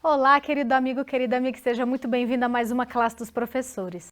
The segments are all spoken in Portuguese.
Olá, querido amigo, querida amiga, seja muito bem-vindo a mais uma classe dos professores.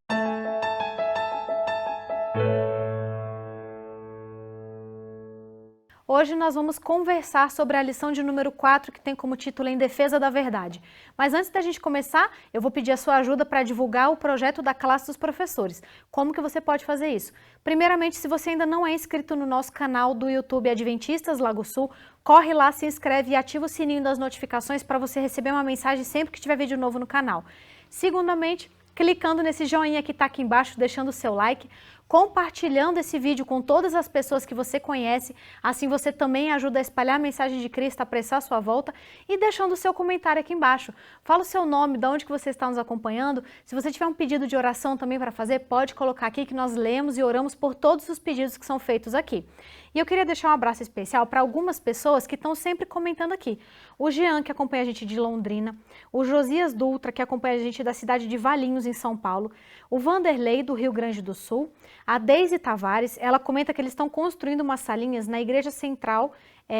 Hoje nós vamos conversar sobre a lição de número 4, que tem como título Em Defesa da Verdade. Mas antes da gente começar, eu vou pedir a sua ajuda para divulgar o projeto da classe dos professores. Como que você pode fazer isso? Primeiramente, se você ainda não é inscrito no nosso canal do YouTube Adventistas Lago Sul, corre lá, se inscreve e ativa o sininho das notificações para você receber uma mensagem sempre que tiver vídeo novo no canal. Segundamente, clicando nesse joinha que está aqui embaixo, deixando o seu like, compartilhando esse vídeo com todas as pessoas que você conhece, assim você também ajuda a espalhar a mensagem de Cristo, a apressar a sua volta, e deixando o seu comentário aqui embaixo. Fala o seu nome, de onde que você está nos acompanhando. Se você tiver um pedido de oração também para fazer, pode colocar aqui que nós lemos e oramos por todos os pedidos que são feitos aqui. E eu queria deixar um abraço especial para algumas pessoas que estão sempre comentando aqui. O Jean, que acompanha a gente de Londrina, o Josias Dutra, que acompanha a gente da cidade de Valinhos, em São Paulo, o Vanderlei, do Rio Grande do Sul, a Deise Tavares, ela comenta que eles estão construindo umas salinhas na Igreja Central,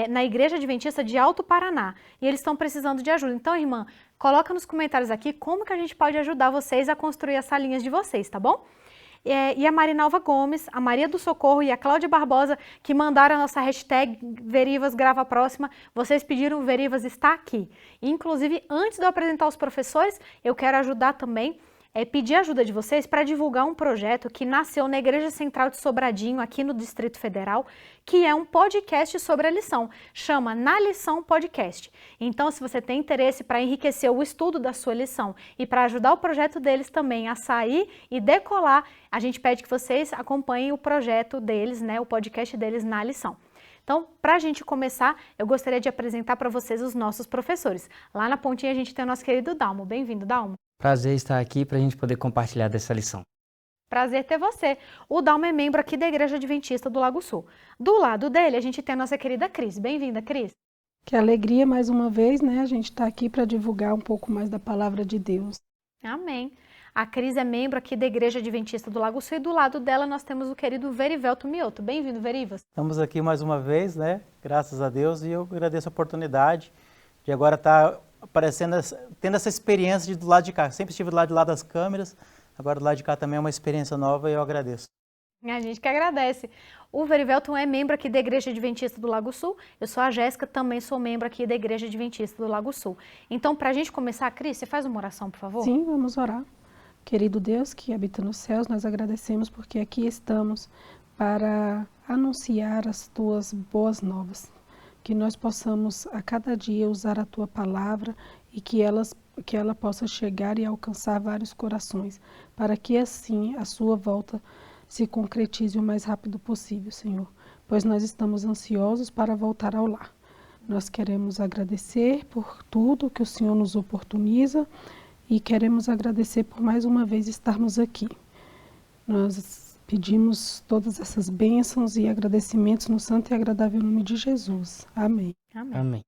na Igreja Adventista de Alto Paraná, e eles estão precisando de ajuda. Então, irmã, coloca nos comentários aqui como que a gente pode ajudar vocês a construir as salinhas de vocês, tá bom? E a Marinalva Gomes, a Maria do Socorro e a Cláudia Barbosa, que mandaram a nossa hashtag Verivas Grava a Próxima. Vocês pediram Verivas está aqui. Inclusive, antes de eu apresentar os professores, eu quero ajudar também, pedir ajuda de vocês para divulgar um projeto que nasceu na Igreja Central de Sobradinho, aqui no Distrito Federal, que é um podcast sobre a lição. Chama Na Lição Podcast. Então, se você tem interesse para enriquecer o estudo da sua lição e para ajudar o projeto deles também a sair e decolar, a gente pede que vocês acompanhem o projeto deles, né, o podcast deles Na Lição. Então, para a gente começar, eu gostaria de apresentar para vocês os nossos professores. Lá na pontinha a gente tem o nosso querido Dalmo. Bem-vindo, Dalmo. Prazer estar aqui para a gente poder compartilhar dessa lição. Prazer ter você. O Dalmo é membro aqui da Igreja Adventista do Lago Sul. Do lado dele, a gente tem a nossa querida Cris. Bem-vinda, Cris. Que alegria mais uma vez, né? A gente está aqui para divulgar um pouco mais da palavra de Deus. Amém. A Cris é membro aqui da Igreja Adventista do Lago Sul e do lado dela nós temos o querido Verivelto Mioto. Bem-vindo, Verivas. Estamos aqui mais uma vez, né? Graças a Deus, e eu agradeço a oportunidade de agora estar aparecendo, tendo essa experiência de do lado de cá. Sempre estive do lado de lá das câmeras, agora do lado de cá também é uma experiência nova e eu agradeço. A gente que agradece. O Verivelton é membro aqui da Igreja Adventista do Lago Sul. Eu sou a Jéssica, também sou membro aqui da Igreja Adventista do Lago Sul. Então, para a gente começar, Cris, você faz uma oração, por favor? Sim, vamos orar. Querido Deus que habita nos céus, nós agradecemos porque aqui estamos para anunciar as tuas boas novas. Que nós possamos a cada dia usar a tua palavra e que ela possa chegar e alcançar vários corações, para que assim a sua volta se concretize o mais rápido possível, Senhor, pois nós estamos ansiosos para voltar ao lar. Nós queremos agradecer por tudo que o Senhor nos oportuniza e queremos agradecer por mais uma vez estarmos aqui. Nós pedimos todas essas bênçãos e agradecimentos no santo e agradável nome de Jesus. Amém. Amém. Amém.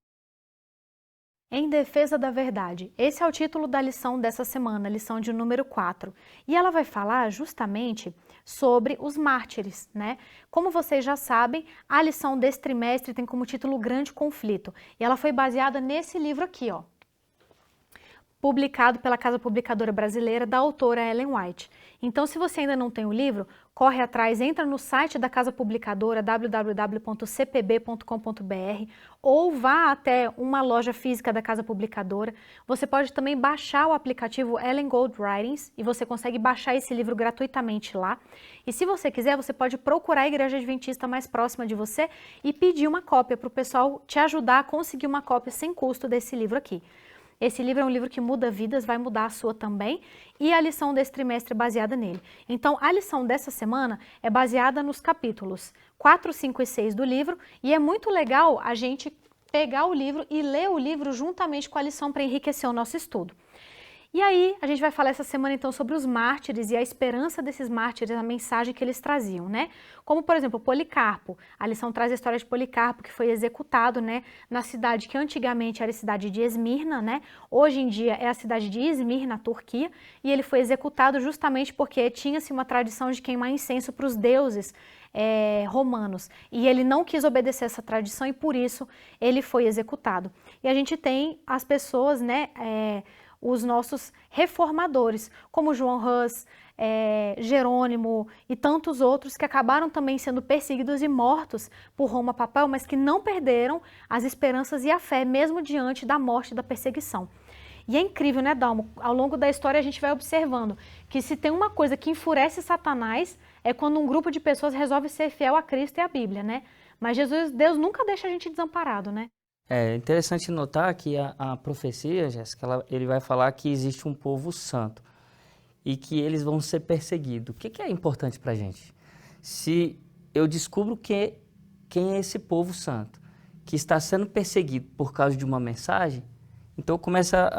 Em Defesa da Verdade. Esse é o título da lição dessa semana, lição de número 4. E ela vai falar justamente sobre os mártires, né? Como vocês já sabem, a lição desse trimestre tem como título Grande Conflito. E ela foi baseada nesse livro aqui, ó, publicado pela Casa Publicadora Brasileira, da autora Ellen White. Então, se você ainda não tem o livro, corre atrás, entra no site da Casa Publicadora, www.cpb.com.br, ou vá até uma loja física da Casa Publicadora. Você pode também baixar o aplicativo Ellen Gold Writings, e você consegue baixar esse livro gratuitamente lá. E se você quiser, você pode procurar a Igreja Adventista mais próxima de você e pedir uma cópia para o pessoal te ajudar a conseguir uma cópia sem custo desse livro aqui. Esse livro é um livro que muda vidas, vai mudar a sua também, e a lição desse trimestre é baseada nele. Então, a lição dessa semana é baseada nos capítulos 4, 5 e 6 do livro, e é muito legal a gente pegar o livro e ler o livro juntamente com a lição para enriquecer o nosso estudo. E aí, a gente vai falar essa semana então sobre os mártires e a esperança desses mártires, a mensagem que eles traziam, né? Como, por exemplo, Policarpo. A lição traz a história de Policarpo, que foi executado, né, na cidade que antigamente era a cidade de Esmirna, né? Hoje em dia é a cidade de Izmir, na Turquia, e ele foi executado justamente porque tinha-se uma tradição de queimar incenso para os deuses romanos. E ele não quis obedecer essa tradição e por isso ele foi executado. E a gente tem as pessoas, né, os nossos reformadores, como João Hus, Jerônimo e tantos outros que acabaram também sendo perseguidos e mortos por Roma papal, mas que não perderam as esperanças e a fé, mesmo diante da morte e da perseguição. E é incrível, né, Dalmo? Ao longo da história a gente vai observando que se tem uma coisa que enfurece Satanás é quando um grupo de pessoas resolve ser fiel a Cristo e à Bíblia, né? Mas Deus nunca deixa a gente desamparado, né? É interessante notar que a profecia, Jéssica, ele vai falar que existe um povo santo e que eles vão ser perseguidos. O que é importante para a gente? Se eu descubro quem é esse povo santo, que está sendo perseguido por causa de uma mensagem, então começa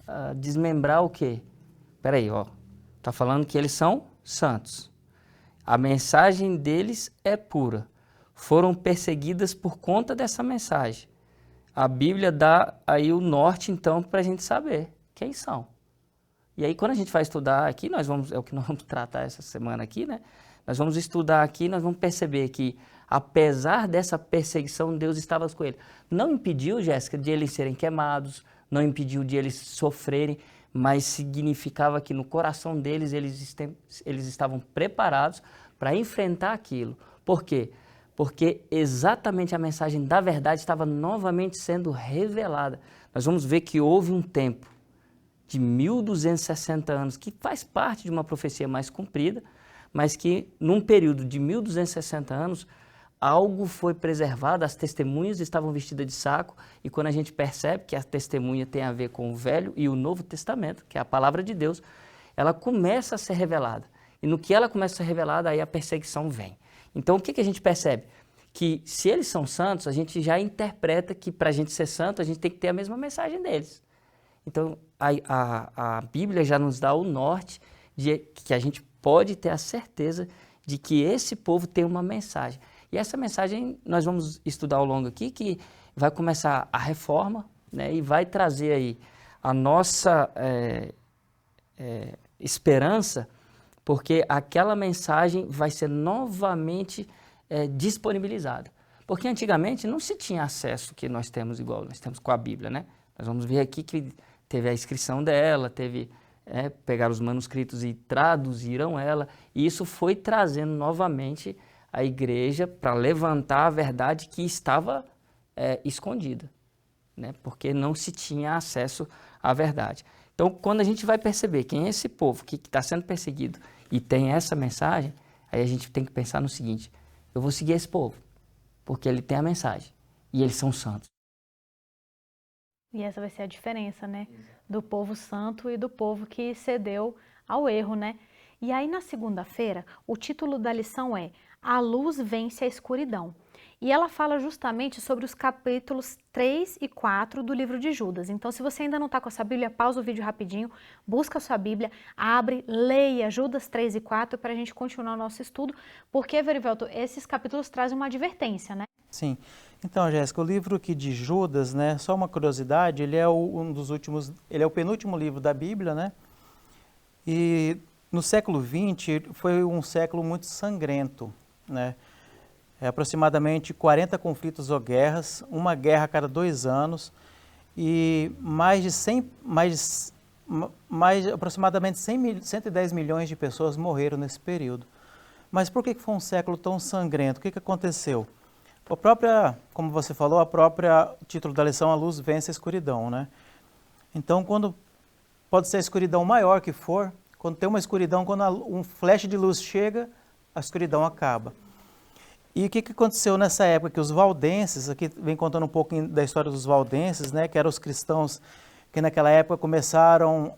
a desmembrar o quê? Peraí, ó, tá falando que eles são santos. A mensagem deles é pura. Foram perseguidas por conta dessa mensagem. A Bíblia dá aí o norte, então, para a gente saber quem são. E aí, quando a gente vai estudar aqui, é o que nós vamos tratar essa semana aqui, né? Nós vamos estudar aqui, nós vamos perceber que, apesar dessa perseguição, Deus estava com eles. Não impediu, Jéssica, de eles serem queimados, não impediu de eles sofrerem, mas significava que no coração deles, eles estavam preparados para enfrentar aquilo. Por quê? Porque exatamente a mensagem da verdade estava novamente sendo revelada. Nós vamos ver que houve um tempo de 1260 anos, que faz parte de uma profecia mais comprida, mas que num período de 1260 anos, algo foi preservado, as testemunhas estavam vestidas de saco, e quando a gente percebe que a testemunha tem a ver com o Velho e o Novo Testamento, que é a palavra de Deus, ela começa a ser revelada. E no que ela começa a ser revelada, aí a perseguição vem. Então, o que a gente percebe? Que se eles são santos, a gente já interpreta que para a gente ser santo, a gente tem que ter a mesma mensagem deles. Então, a Bíblia já nos dá o norte de que a gente pode ter a certeza de que esse povo tem uma mensagem. E essa mensagem nós vamos estudar ao longo aqui, que vai começar a reforma, né, e vai trazer aí a nossa esperança, porque aquela mensagem vai ser novamente disponibilizada. Porque antigamente não se tinha acesso que nós temos igual nós temos com a Bíblia, né? Nós vamos ver aqui que teve a inscrição dela, pegaram os manuscritos e traduziram ela, e isso foi trazendo novamente a igreja para levantar a verdade que estava escondida, né? Porque não se tinha acesso à verdade. Então, quando a gente vai perceber quem é esse povo que está sendo perseguido e tem essa mensagem, aí a gente tem que pensar no seguinte: eu vou seguir esse povo, porque ele tem a mensagem e eles são santos. E essa vai ser a diferença, né? Do povo santo e do povo que cedeu ao erro, né? E aí, na segunda-feira, o título da lição é A Luz Vence a Escuridão. E ela fala justamente sobre os capítulos 3 e 4 do livro de Judas. Então, se você ainda não está com essa Bíblia, pausa o vídeo rapidinho, busca a sua Bíblia, abre, leia Judas 3 e 4 para a gente continuar o nosso estudo, porque, Verivelto, esses capítulos trazem uma advertência, né? Sim. Então, Jéssica, o livro aqui de Judas, né, só uma curiosidade, ele é ele é o penúltimo livro da Bíblia, né? E no século XX foi um século muito sangrento, né? Aproximadamente 40 conflitos ou guerras, uma guerra a cada 2 anos, e aproximadamente 110 milhões de pessoas morreram nesse período. Mas por que foi um século tão sangrento? O que aconteceu? Como você falou, o título da lição, A Luz Vence a Escuridão, né? Então, pode ser a escuridão maior que for, quando tem uma escuridão, quando um flash de luz chega, a escuridão acaba. E o que aconteceu nessa época? Que os valdenses, aqui vem contando um pouco da história dos valdenses, né, que eram os cristãos que naquela época começaram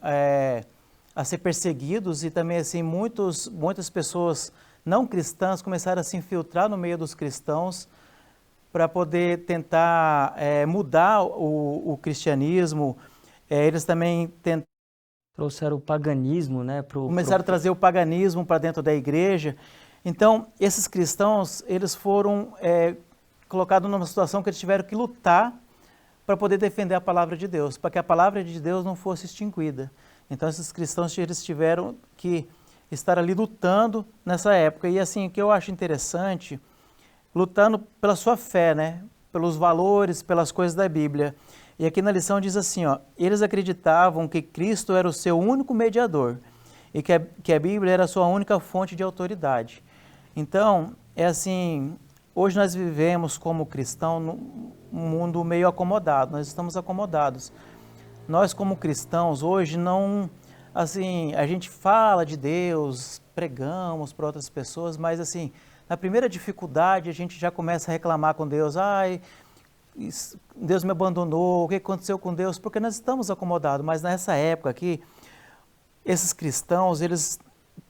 a ser perseguidos, e também assim, muitas pessoas não cristãs começaram a se infiltrar no meio dos cristãos para poder tentar mudar o cristianismo. Eles também tentaram trouxeram o paganismo, né? Começaram a trazer o paganismo para dentro da igreja. Então, esses cristãos, eles foram colocados numa situação que eles tiveram que lutar para poder defender a palavra de Deus, para que a palavra de Deus não fosse extinguida. Então, esses cristãos, eles tiveram que estar ali lutando nessa época. E assim, o que eu acho interessante, lutando pela sua fé, né? Pelos valores, pelas coisas da Bíblia. E aqui na lição diz assim, ó, eles acreditavam que Cristo era o seu único mediador e que a Bíblia era a sua única fonte de autoridade. Então, é assim, hoje nós vivemos como cristão num mundo meio acomodado, nós estamos acomodados. Nós como cristãos hoje não, assim, a gente fala de Deus, pregamos para outras pessoas, mas assim, na primeira dificuldade a gente já começa a reclamar com Deus, ai, Deus me abandonou, o que aconteceu com Deus? Porque nós estamos acomodados, mas nessa época aqui, esses cristãos, eles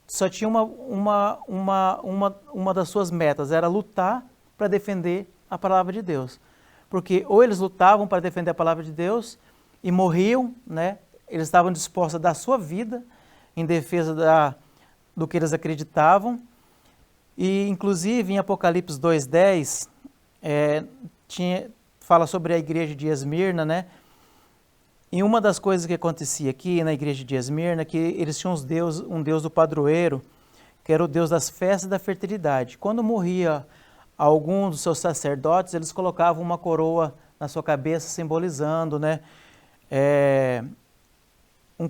só tinham uma das suas metas, era lutar para defender a palavra de Deus. Porque ou eles lutavam para defender a palavra de Deus e morriam, né? Eles estavam dispostos a dar sua vida em defesa do que eles acreditavam. E, inclusive, em Apocalipse 2:10, fala sobre a igreja de Esmirna, né? E uma das coisas que acontecia aqui na igreja de Esmirna, que eles tinham um deus do padroeiro, que era o deus das festas e da fertilidade. Quando morria algum dos seus sacerdotes, eles colocavam uma coroa na sua cabeça, simbolizando, né? No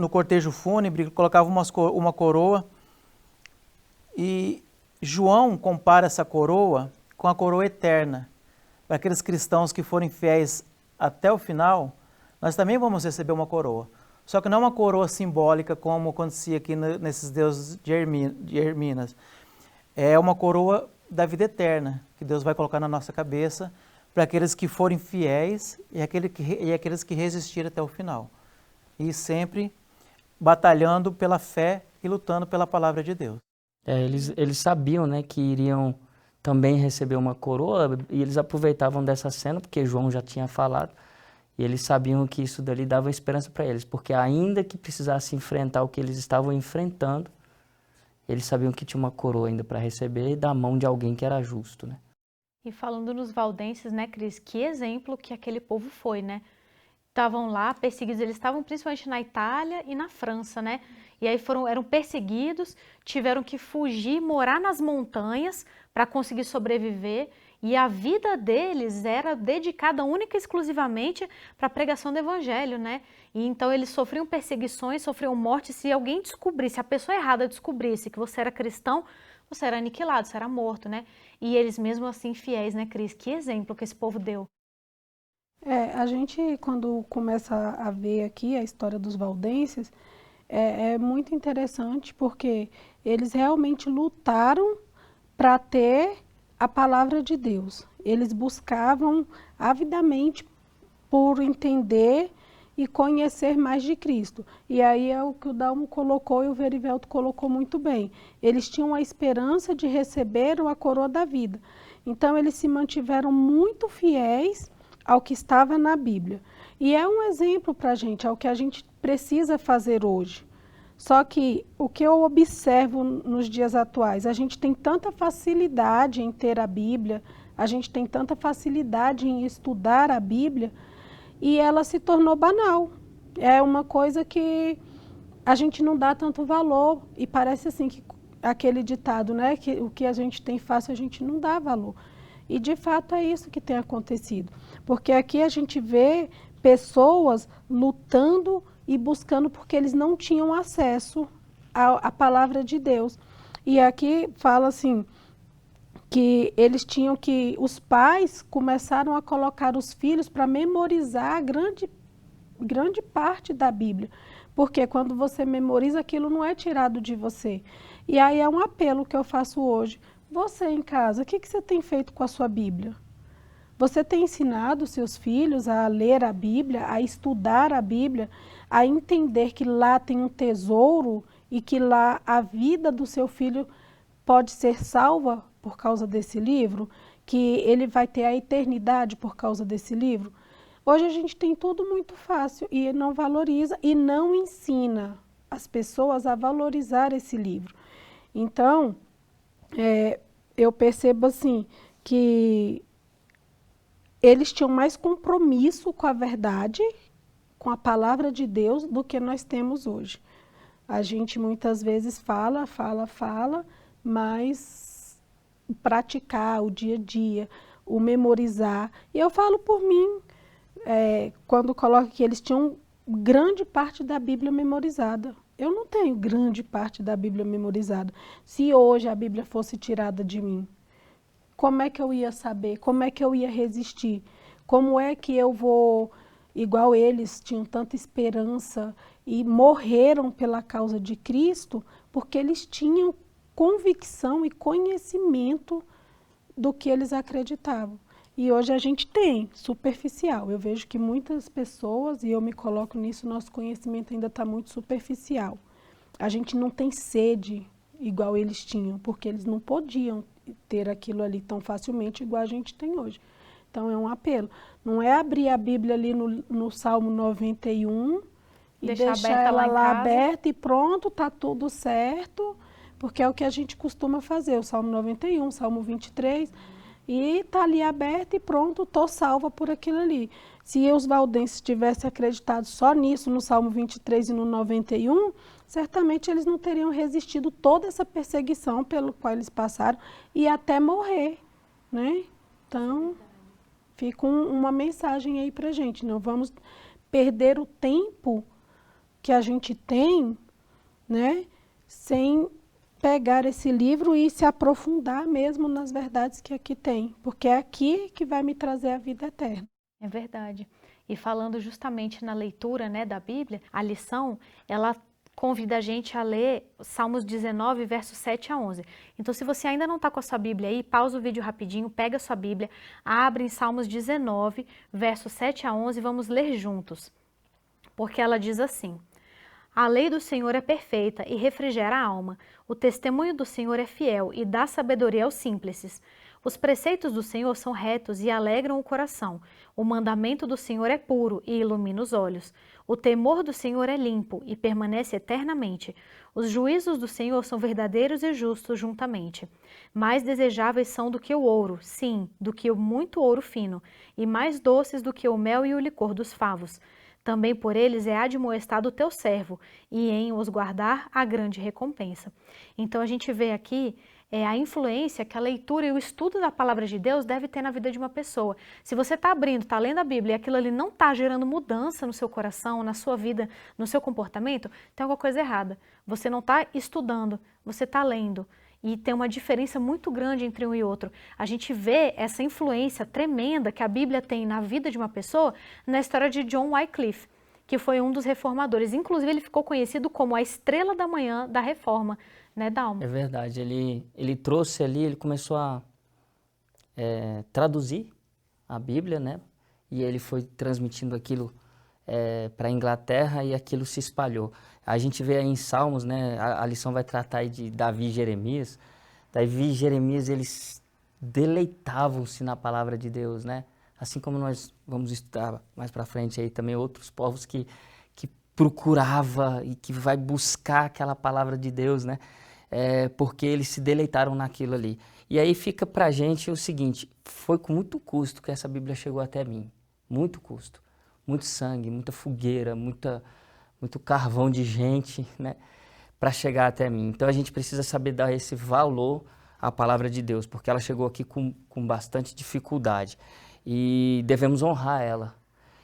cortejo fúnebre, colocavam uma coroa. E João compara essa coroa com a coroa eterna. Para aqueles cristãos que forem fiéis até o final, nós também vamos receber uma coroa. Só que não uma coroa simbólica como acontecia aqui nesses deuses de Herminas. É uma coroa da vida eterna, que Deus vai colocar na nossa cabeça para aqueles que forem fiéis e aqueles que resistirem até o final. E sempre batalhando pela fé e lutando pela palavra de Deus. Eles sabiam, né, que iriam também receber uma coroa, e eles aproveitavam dessa cena, porque João já tinha falado, e eles sabiam que isso dali dava esperança para eles, porque ainda que precisasse enfrentar o que eles estavam enfrentando, eles sabiam que tinha uma coroa ainda para receber da mão de alguém que era justo, né? E falando nos valdenses, né, Cris, que exemplo que aquele povo foi, né? Estavam lá perseguidos, eles estavam principalmente na Itália e na França, né? E aí eram perseguidos, tiveram que fugir, morar nas montanhas para conseguir sobreviver. E a vida deles era dedicada única e exclusivamente para a pregação do evangelho, né? E então eles sofriam perseguições, sofriam morte. Se alguém descobrisse, se a pessoa errada descobrisse que você era cristão, você era aniquilado, você era morto, né? E eles mesmo assim fiéis, né, Cris? Que exemplo que esse povo deu. A gente, quando começa a ver aqui a história dos valdenses, é muito interessante porque eles realmente lutaram para ter a palavra de Deus. Eles buscavam avidamente por entender e conhecer mais de Cristo. E aí é o que o Dalmo colocou e o Verivelto colocou muito bem. Eles tinham a esperança de receber a coroa da vida. Então eles se mantiveram muito fiéis ao que estava na Bíblia. E é um exemplo para a gente, é o que a gente precisa fazer hoje. Só que o que eu observo nos dias atuais, a gente tem tanta facilidade em ter a Bíblia, a gente tem tanta facilidade em estudar a Bíblia, e ela se tornou banal. É uma coisa que a gente não dá tanto valor, e parece assim que aquele ditado, né, que o que a gente tem fácil a gente não dá valor. E de fato é isso que tem acontecido, porque aqui a gente vê pessoas lutando e buscando porque eles não tinham acesso à palavra de Deus. E aqui fala assim, que eles tinham que, os pais começaram a colocar os filhos para memorizar grande parte da Bíblia, porque quando você memoriza, aquilo não é tirado de você. E aí é um apelo que eu faço hoje. Você em casa, o que você tem feito com a sua Bíblia? Você tem ensinado seus filhos a ler a Bíblia, a estudar a Bíblia, a entender que lá tem um tesouro e que lá a vida do seu filho pode ser salva por causa desse livro? Que ele vai ter a eternidade por causa desse livro? Hoje a gente tem tudo muito fácil e não valoriza e não ensina as pessoas a valorizar esse livro. Então, eu percebo assim que eles tinham mais compromisso com a verdade, com a palavra de Deus, do que nós temos hoje. A gente muitas vezes fala, mas praticar o dia a dia, o memorizar. E eu falo por mim, quando coloco que eles tinham grande parte da Bíblia memorizada. Eu não tenho grande parte da Bíblia memorizada. Se hoje a Bíblia fosse tirada de mim, como é que eu ia saber? Como é que eu ia resistir? Como é que eu vou, igual eles tinham tanta esperança e morreram pela causa de Cristo, porque eles tinham convicção e conhecimento do que eles acreditavam. E hoje a gente tem, superficial. Eu vejo que muitas pessoas, e eu me coloco nisso, nosso conhecimento ainda está muito superficial. A gente não tem sede igual eles tinham, porque eles não podiam ter aquilo ali tão facilmente igual a gente tem hoje. Então é um apelo. Não é abrir a Bíblia ali no Salmo 91 e deixar ela lá aberta e pronto, está tudo certo, porque é o que a gente costuma fazer, o Salmo 91, o Salmo 23, e está ali aberto e pronto, estou salva por aquilo ali. Se os valdenses tivessem acreditado só nisso, no Salmo 23 e no 91, certamente eles não teriam resistido toda essa perseguição pelo qual eles passaram e até morrer, né? Então, fica uma mensagem aí para a gente, não vamos perder o tempo que a gente tem, né, sem pegar esse livro e se aprofundar mesmo nas verdades que aqui tem, porque é aqui que vai me trazer a vida eterna. É verdade. E falando justamente na leitura, né, da Bíblia, a lição, ela convida a gente a ler Salmos 19, versos 7 a 11. Então, se você ainda não está com a sua Bíblia aí, pausa o vídeo rapidinho, pega a sua Bíblia, abre em Salmos 19, versos 7 a 11, vamos ler juntos. Porque ela diz assim: a lei do Senhor é perfeita e refrigera a alma. O testemunho do Senhor é fiel e dá sabedoria aos simples. Os preceitos do Senhor são retos e alegram o coração. O mandamento do Senhor é puro e ilumina os olhos. O temor do Senhor é limpo e permanece eternamente. Os juízos do Senhor são verdadeiros e justos juntamente. Mais desejáveis são do que o ouro, sim, do que o muito ouro fino, e mais doces do que o mel e o licor dos favos. Também por eles é admoestado o teu servo, e em os guardar a grande recompensa. Então a gente vê aqui a influência que a leitura e o estudo da palavra de Deus deve ter na vida de uma pessoa. Se você está abrindo, está lendo a Bíblia e aquilo ali não está gerando mudança no seu coração, na sua vida, no seu comportamento, tem alguma coisa errada. Você não está estudando, você está lendo. E tem uma diferença muito grande entre um e outro. A gente vê essa influência tremenda que a Bíblia tem na vida de uma pessoa na história de John Wycliffe, que foi um dos reformadores. Inclusive, ele ficou conhecido como a estrela da manhã da reforma, né, Dalmo? É verdade, ele trouxe ali, ele começou a traduzir a Bíblia, né? E ele foi transmitindo aquilo para a Inglaterra e aquilo se espalhou. A gente vê aí em Salmos, né? A lição vai tratar aí de Davi e Jeremias. Davi e Jeremias, eles deleitavam-se na palavra de Deus, né? Assim como nós vamos estudar mais para frente aí também outros povos que procurava e que vai buscar aquela palavra de Deus, né? Porque eles se deleitaram naquilo ali. E aí fica pra gente o seguinte: foi com muito custo que essa Bíblia chegou até mim. Muito custo. Muito sangue, muita fogueira, muito carvão de gente, né? Para chegar até mim. Então a gente precisa saber dar esse valor à palavra de Deus, porque ela chegou aqui com bastante dificuldade. E devemos honrar ela.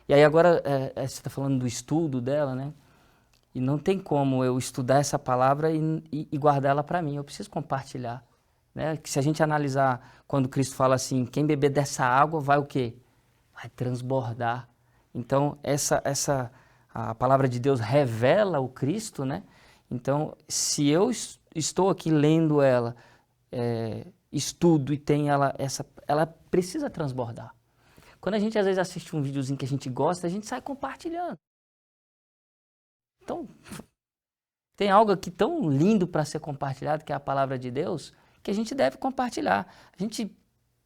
E aí agora, você está falando do estudo dela, né? E não tem como eu estudar essa palavra e guardar ela para mim. Eu preciso compartilhar, né? Que se a gente analisar quando Cristo fala assim, quem beber dessa água vai o quê? Vai transbordar. Então, a palavra de Deus revela o Cristo, né? Então, se eu estou aqui lendo ela, estudo e tem ela precisa transbordar. Quando a gente às vezes assiste um videozinho que a gente gosta, a gente sai compartilhando. Então, tem algo aqui tão lindo para ser compartilhado, que é a palavra de Deus, que a gente deve compartilhar. A gente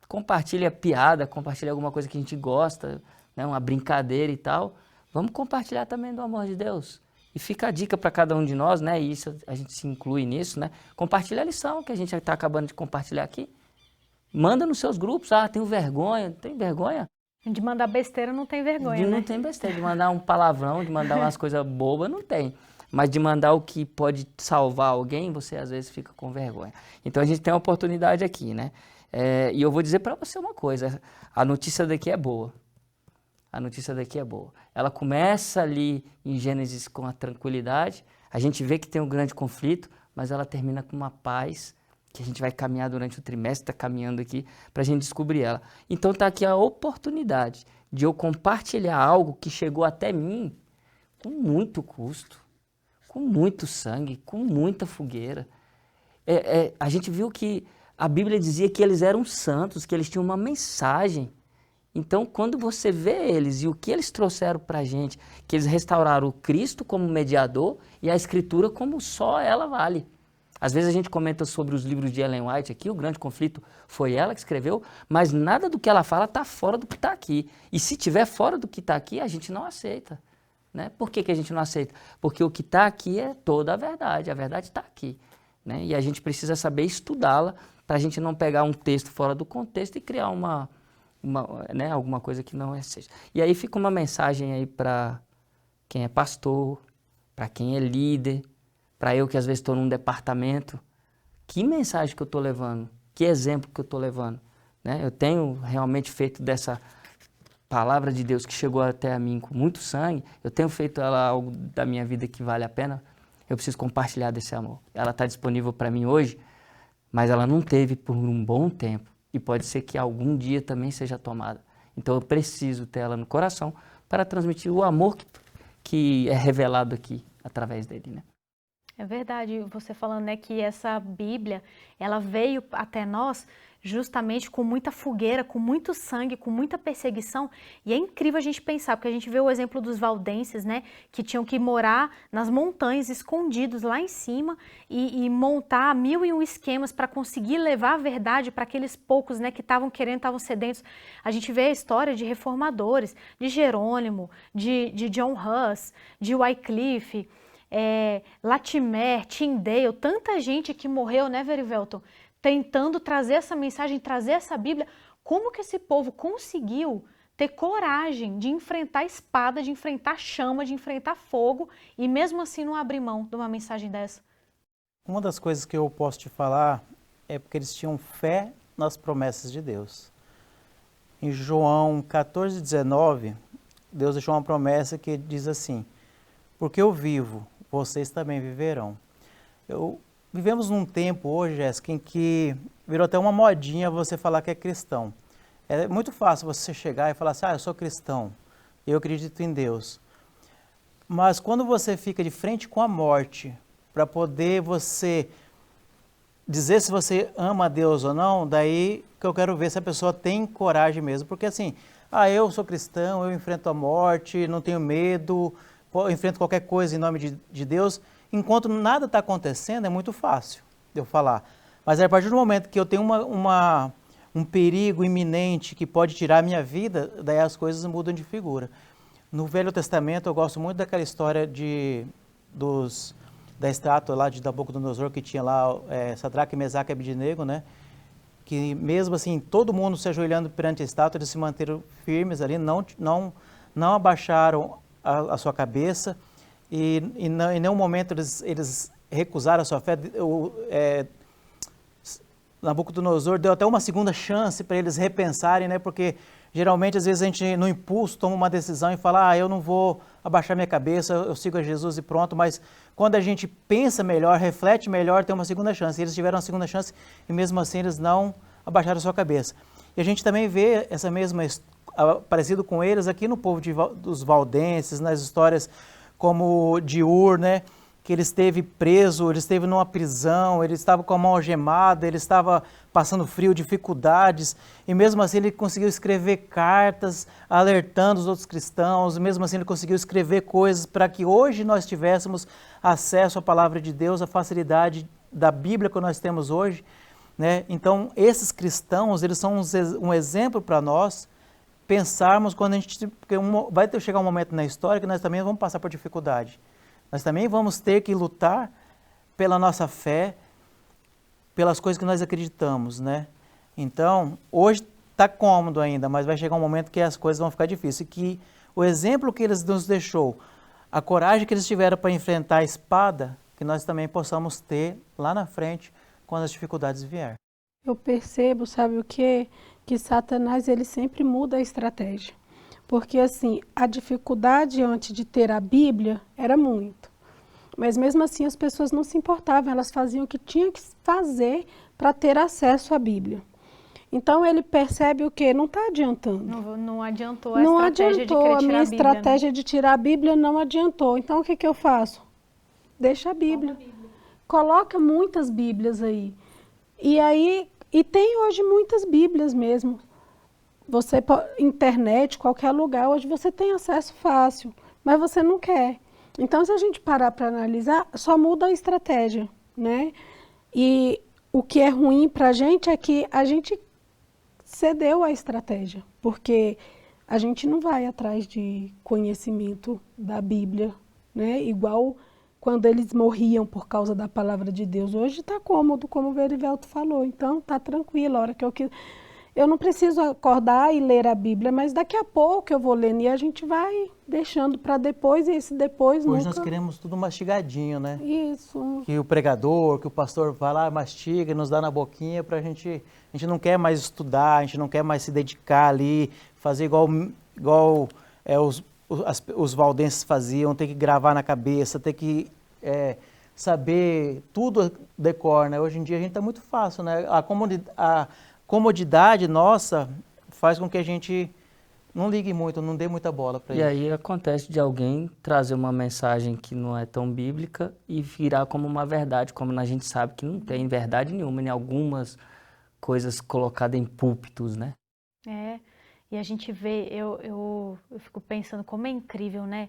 compartilha piada, compartilha alguma coisa que a gente gosta, né, uma brincadeira e tal, vamos compartilhar também do amor de Deus. E fica a dica para cada um de nós, né? E isso a gente se inclui nisso, né? Compartilha a lição que a gente está acabando de compartilhar aqui. Manda nos seus grupos, tenho vergonha, tem vergonha? De mandar besteira não tem vergonha, né? Não tem besteira, de mandar um palavrão, de mandar umas coisas bobas, não tem. Mas de mandar o que pode salvar alguém, você às vezes fica com vergonha. Então a gente tem uma oportunidade aqui, né? E eu vou dizer para você uma coisa, a notícia daqui é boa. A notícia daqui é boa. Ela começa ali em Gênesis com a tranquilidade, a gente vê que tem um grande conflito, mas ela termina com uma paz que a gente vai caminhar durante o trimestre, está caminhando aqui para a gente descobrir ela. Então está aqui a oportunidade de eu compartilhar algo que chegou até mim com muito custo, com muito sangue, com muita fogueira. A gente viu que a Bíblia dizia que eles eram santos, que eles tinham uma mensagem. Então, quando você vê eles e o que eles trouxeram para a gente, que eles restauraram o Cristo como mediador e a Escritura como só ela vale. Às vezes a gente comenta sobre os livros de Ellen White aqui, o grande conflito foi ela que escreveu, mas nada do que ela fala está fora do que está aqui. E se tiver fora do que está aqui, a gente não aceita. Né? Por que a gente não aceita? Porque o que está aqui é toda a verdade está aqui. Né? E a gente precisa saber estudá-la para a gente não pegar um texto fora do contexto e criar alguma coisa que não seja. E aí fica uma mensagem aí para quem é pastor, para quem é líder, para eu que às vezes estou num departamento. Que mensagem que eu estou levando? Que exemplo que eu estou levando? Né? Eu tenho realmente feito dessa palavra de Deus que chegou até a mim com muito sangue, eu tenho feito ela algo da minha vida que vale a pena, eu preciso compartilhar desse amor. Ela está disponível para mim hoje, mas ela não teve por um bom tempo. E pode ser que algum dia também seja tomada. Então eu preciso ter ela no coração para transmitir o amor que é revelado aqui através dele, né? É verdade, você falando, né, que essa Bíblia, ela veio até nós justamente com muita fogueira, com muito sangue, com muita perseguição, e é incrível a gente pensar, porque a gente vê o exemplo dos valdenses, né, que tinham que morar nas montanhas, escondidos lá em cima, e montar 1001 esquemas para conseguir levar a verdade para aqueles poucos, né, que estavam querendo, estavam sedentos. A gente vê a história de reformadores, de Jerônimo, de John Huss, de Wycliffe, Latimer, Tyndale, tanta gente que morreu, né, Verivelton, tentando trazer essa mensagem, trazer essa Bíblia. Como que esse povo conseguiu ter coragem de enfrentar a espada, de enfrentar chama, de enfrentar fogo e mesmo assim não abrir mão de uma mensagem dessa? Uma das coisas que eu posso te falar é porque eles tinham fé nas promessas de Deus. Em João 14:19, Deus deixou uma promessa que diz assim: porque eu vivo, vocês também viverão. Vivemos num tempo hoje, Jéssica, em que virou até uma modinha você falar que é cristão. É muito fácil você chegar e falar assim, eu sou cristão, eu acredito em Deus. Mas quando você fica de frente com a morte, para poder você dizer se você ama a Deus ou não, daí que eu quero ver se a pessoa tem coragem mesmo. Porque assim, eu sou cristão, eu enfrento a morte, não tenho medo, eu enfrento qualquer coisa em nome de Deus. Enquanto nada está acontecendo, é muito fácil de eu falar. Mas a partir do momento que eu tenho um perigo iminente que pode tirar a minha vida, daí as coisas mudam de figura. No Velho Testamento, eu gosto muito daquela história da estátua lá de Nabucodonosor, que tinha lá Sadraque, Mesaque e Abednego, né? Que mesmo assim, todo mundo se ajoelhando perante a estátua, eles se manteram firmes ali, não abaixaram a sua cabeça, e em nenhum momento eles recusaram a sua fé. Nabucodonosor deu até uma segunda chance para eles repensarem, né? Porque geralmente, às vezes, a gente, no impulso, toma uma decisão e fala, eu não vou abaixar minha cabeça, eu sigo a Jesus e pronto. Mas quando a gente pensa melhor, reflete melhor, tem uma segunda chance. E eles tiveram uma segunda chance e mesmo assim eles não abaixaram a sua cabeça. E a gente também vê essa mesma, parecido com eles, aqui no povo dos valdenses, nas histórias como de Ur, né? Que ele esteve preso, ele esteve numa prisão, ele estava com a mão algemada, ele estava passando frio, dificuldades, e mesmo assim ele conseguiu escrever cartas alertando os outros cristãos, mesmo assim ele conseguiu escrever coisas para que hoje nós tivéssemos acesso à palavra de Deus, a facilidade da Bíblia que nós temos hoje, né? Então, esses cristãos, eles são um exemplo para nós, pensarmos quando a gente, porque vai chegar um momento na história que nós também vamos passar por dificuldade. Nós também vamos ter que lutar pela nossa fé, pelas coisas que nós acreditamos, né? Então, hoje está cômodo ainda, mas vai chegar um momento que as coisas vão ficar difíceis. E que o exemplo que eles nos deixou, a coragem que eles tiveram para enfrentar a espada, que nós também possamos ter lá na frente quando as dificuldades vierem. Eu percebo, sabe o quê? Que Satanás, ele sempre muda a estratégia. Porque, assim, a dificuldade antes de ter a Bíblia era muito. Mas, mesmo assim, as pessoas não se importavam. Elas faziam o que tinha que fazer para ter acesso à Bíblia. Então, ele percebe o quê? Não está adiantando. Não adiantou a estratégia de querer tirar a Bíblia. A minha estratégia de tirar a Bíblia não adiantou. Então, o que que eu faço? Deixa a Bíblia. Coloca muitas Bíblias aí. E aí, e tem hoje muitas Bíblias mesmo. Você, internet, qualquer lugar, hoje você tem acesso fácil, mas você não quer. Então, se a gente parar para analisar, só muda a estratégia, né? E o que é ruim para a gente é que a gente cedeu à estratégia, porque a gente não vai atrás de conhecimento da Bíblia, né? Igual quando eles morriam por causa da palavra de Deus. Hoje está cômodo, como o Verivelto falou, então está tranquilo, a hora que eu não preciso acordar e ler a Bíblia, mas daqui a pouco eu vou lendo e a gente vai deixando para depois, e esse depois Hoje nunca... nós queremos tudo mastigadinho, né? Isso. Que o pregador, que o pastor vai lá, mastiga, nos dá na boquinha pra gente... A gente não quer mais estudar, a gente não quer mais se dedicar ali, fazer igual os valdenses faziam, ter que gravar na cabeça, ter que saber tudo decor, né? Hoje em dia a gente está muito fácil, né? A comodidade nossa faz com que a gente não ligue muito, não dê muita bola para isso. E aí acontece de alguém trazer uma mensagem que não é tão bíblica e virar como uma verdade, como a gente sabe que não tem verdade nenhuma em algumas coisas colocadas em púlpitos, né? E a gente vê, eu fico pensando como é incrível, né?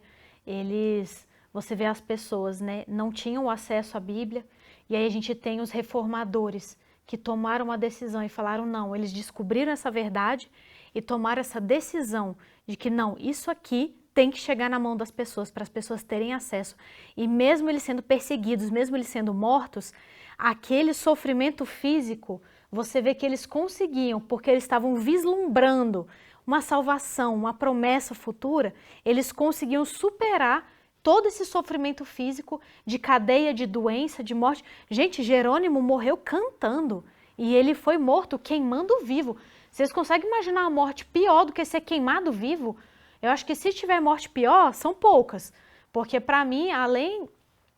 Você vê as pessoas, né? Não tinham acesso à Bíblia, e aí a gente tem os reformadores que tomaram uma decisão e falaram não, eles descobriram essa verdade e tomaram essa decisão de que não, isso aqui tem que chegar na mão das pessoas, para as pessoas terem acesso. E mesmo eles sendo perseguidos, mesmo eles sendo mortos, aquele sofrimento físico, você vê que eles conseguiam, porque eles estavam vislumbrando uma salvação, uma promessa futura, eles conseguiam superar todo esse sofrimento físico de cadeia, de doença, de morte. Gente, Jerônimo morreu cantando e ele foi morto queimando vivo. Vocês conseguem imaginar uma morte pior do que ser queimado vivo? Eu acho que se tiver morte pior, são poucas. Porque para mim, além...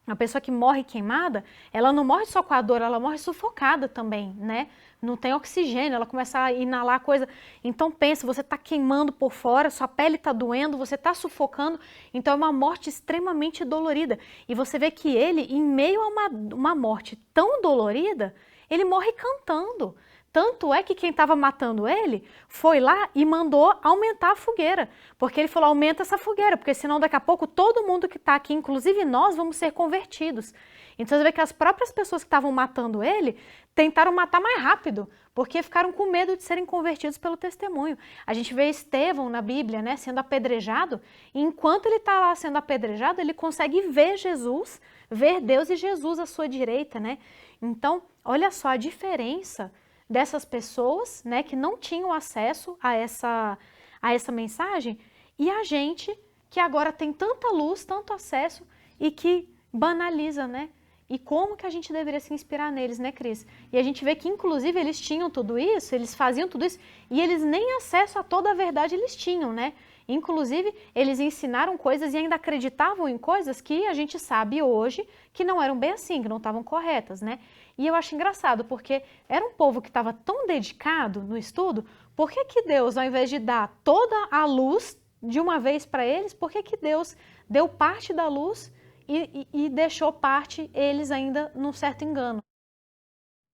A pessoa que morre queimada, ela não morre só com a dor, ela morre sufocada também, né? Não tem oxigênio, ela começa a inalar coisa. Então pensa, você está queimando por fora, sua pele está doendo, você está sufocando, então é uma morte extremamente dolorida. E você vê que ele, em meio a uma morte tão dolorida, ele morre cantando. Tanto é que quem estava matando ele foi lá e mandou aumentar a fogueira. Porque ele falou, aumenta essa fogueira, porque senão daqui a pouco todo mundo que está aqui, inclusive nós, vamos ser convertidos. Então você vê que as próprias pessoas que estavam matando ele tentaram matar mais rápido, porque ficaram com medo de serem convertidos pelo testemunho. A gente vê Estevão na Bíblia, né, sendo apedrejado, e enquanto ele está lá sendo apedrejado, ele consegue ver Jesus, ver Deus e Jesus à sua direita, né? Então, olha só a diferença dessas pessoas, né, que não tinham acesso a essa mensagem, e a gente que agora tem tanta luz, tanto acesso e que banaliza, né? E como que a gente deveria se inspirar neles, né, Cris? E a gente vê que, inclusive, eles tinham tudo isso, eles faziam tudo isso, e eles nem acesso a toda a verdade eles tinham, né? Inclusive, eles ensinaram coisas e ainda acreditavam em coisas que a gente sabe hoje que não eram bem assim, que não estavam corretas, né? E eu acho engraçado, porque era um povo que estava tão dedicado no estudo, por que que Deus, ao invés de dar toda a luz de uma vez para eles, por que que Deus deu parte da luz e deixou parte eles ainda num certo engano?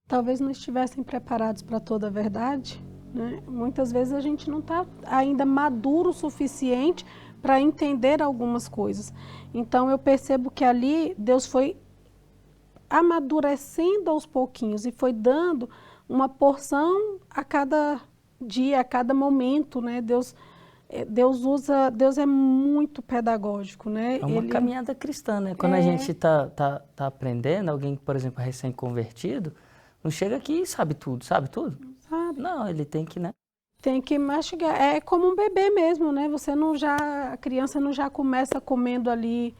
Talvez não estivessem preparados para toda a verdade, né? Muitas vezes a gente não está ainda maduro o suficiente para entender algumas coisas. Então eu percebo que ali Deus foi amadurecendo aos pouquinhos e foi dando uma porção a cada dia, a cada momento, né? Deus Deus é muito pedagógico, né? É uma caminhada cristã, né? Quando a gente tá aprendendo, alguém, por exemplo, recém-convertido, não chega aqui e sabe tudo, sabe tudo? Sabe? Não, ele tem que, né? Tem que mastigar. É como um bebê mesmo, né? A criança não já começa comendo ali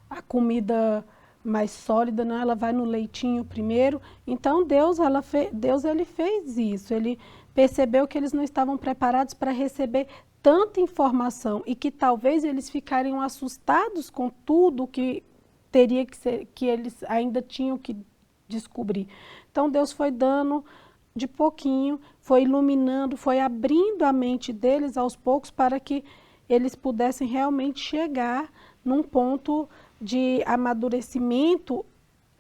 a comida mais sólida, não, ela vai no leitinho primeiro. Então Deus ele fez isso. Ele percebeu que eles não estavam preparados para receber tanta informação e que talvez eles ficariam assustados com tudo que teria que ser, que eles ainda tinham que descobrir. Então Deus foi dando de pouquinho, foi iluminando, foi abrindo a mente deles aos poucos para que eles pudessem realmente chegar num ponto de amadurecimento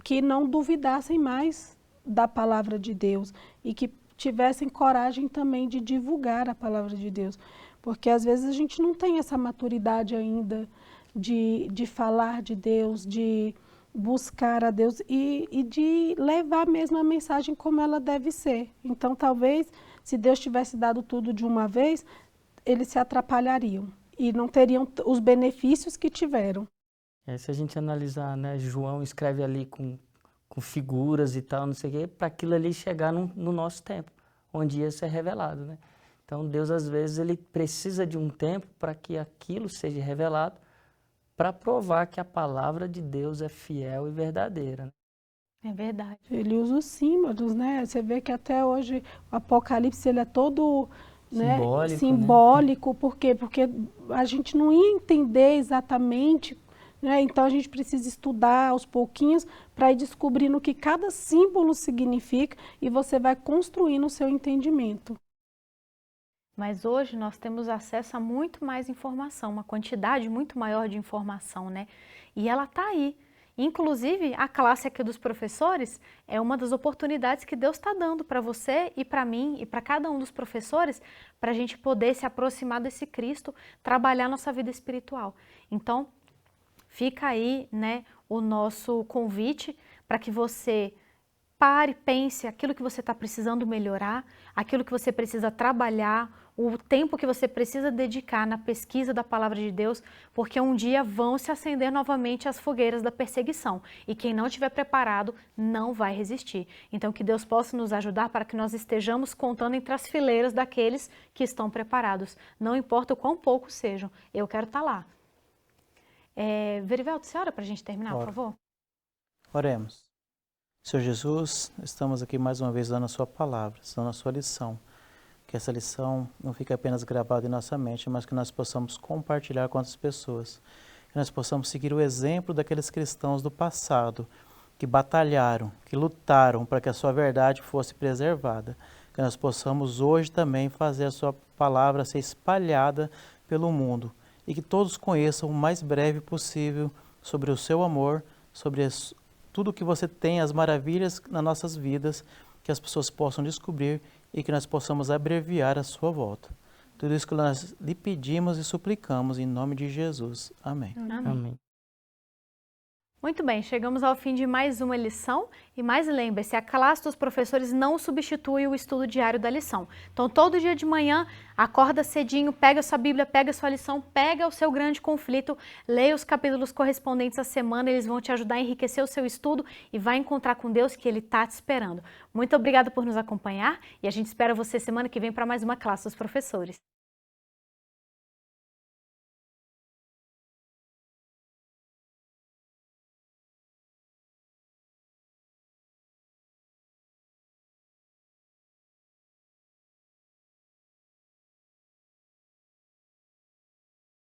que não duvidassem mais da palavra de Deus e que tivessem coragem também de divulgar a palavra de Deus. Porque às vezes a gente não tem essa maturidade ainda de falar de Deus, de buscar a Deus e de levar mesmo a mensagem como ela deve ser. Então talvez, se Deus tivesse dado tudo de uma vez, eles se atrapalhariam e não teriam os benefícios que tiveram. Se a gente analisar, né, João escreve ali com figuras e tal, não sei o quê, para aquilo ali chegar no nosso tempo, onde ia ser revelado, né? Então Deus, às vezes, ele precisa de um tempo para que aquilo seja revelado, para provar que a palavra de Deus é fiel e verdadeira, né? É verdade. Ele usa os símbolos, né? Você vê que até hoje o Apocalipse ele é todo, né, simbólico. Né? Por quê? Porque a gente não ia entender exatamente, né? Então a gente precisa estudar aos pouquinhos para ir descobrindo o que cada símbolo significa e você vai construindo o seu entendimento. Mas hoje nós temos acesso a muito mais informação, uma quantidade muito maior de informação, né? E ela está aí. Inclusive, a classe aqui dos professores é uma das oportunidades que Deus está dando para você e para mim e para cada um dos professores para a gente poder se aproximar desse Cristo, trabalhar nossa vida espiritual. Então, fica aí, né, o nosso convite para que você pare, pense aquilo que você está precisando melhorar, aquilo que você precisa trabalhar, o tempo que você precisa dedicar na pesquisa da palavra de Deus, porque um dia vão se acender novamente as fogueiras da perseguição. E quem não estiver preparado não vai resistir. Então que Deus possa nos ajudar para que nós estejamos contando entre as fileiras daqueles que estão preparados. Não importa o quão poucos sejam, eu quero estar lá. Verivelto, você ora para a gente terminar, por favor? Oremos. Senhor Jesus, estamos aqui mais uma vez dando a sua palavra, dando a sua lição. Que essa lição não fique apenas gravada em nossa mente, mas que nós possamos compartilhar com outras pessoas. Que nós possamos seguir o exemplo daqueles cristãos do passado, que batalharam, que lutaram para que a sua verdade fosse preservada. Que nós possamos hoje também fazer a sua palavra ser espalhada pelo mundo. E que todos conheçam o mais breve possível sobre o seu amor, sobre tudo que você tem, as maravilhas nas nossas vidas, que as pessoas possam descobrir e que nós possamos abreviar a sua volta. Tudo isso que nós lhe pedimos e suplicamos em nome de Jesus. Amém. Amém. Muito bem, chegamos ao fim de mais uma lição e mais lembre-se, a classe dos professores não substitui o estudo diário da lição. Então todo dia de manhã, acorda cedinho, pega a sua Bíblia, pega a sua lição, pega o seu grande conflito, leia os capítulos correspondentes à semana, eles vão te ajudar a enriquecer o seu estudo e vai encontrar com Deus que Ele está te esperando. Muito obrigada por nos acompanhar e a gente espera você semana que vem para mais uma classe dos professores.